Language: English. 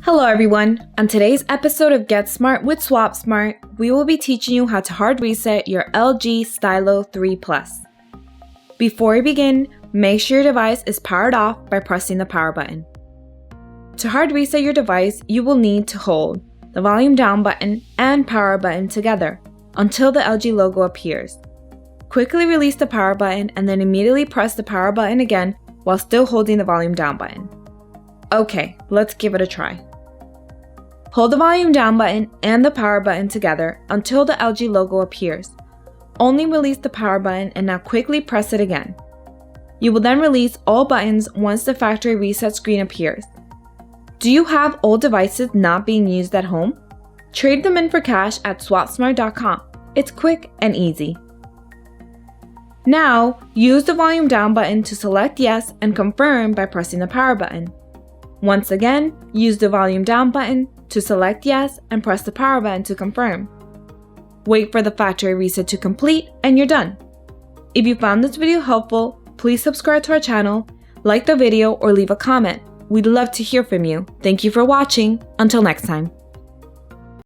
Hello everyone! On today's episode of Get Smart with Swap Smart, we will be teaching you how to hard reset your LG Stylo 3 Plus. Before we begin, make sure your device is powered off by pressing the power button. To hard reset your device, you will need to hold the volume down button and power button together until the LG logo appears. Quickly release the power button and then immediately press the power button again while still holding the volume down button. Okay, let's give it a try. Hold the volume down button and the power button together until the LG logo appears. Only release the power button and now quickly press it again. You will then release all buttons once the factory reset screen appears. Do you have old devices not being used at home? Trade them in for cash at swapsmart.com. It's quick and easy. Now, use the volume down button to select yes and confirm by pressing the power button. Once again, use the volume down button to select yes and press the power button to confirm. Wait for the factory reset to complete and you're done. If you found this video helpful, please subscribe to our channel, like the video, or leave a comment. We'd love to hear from you. Thank you for watching. Until next time.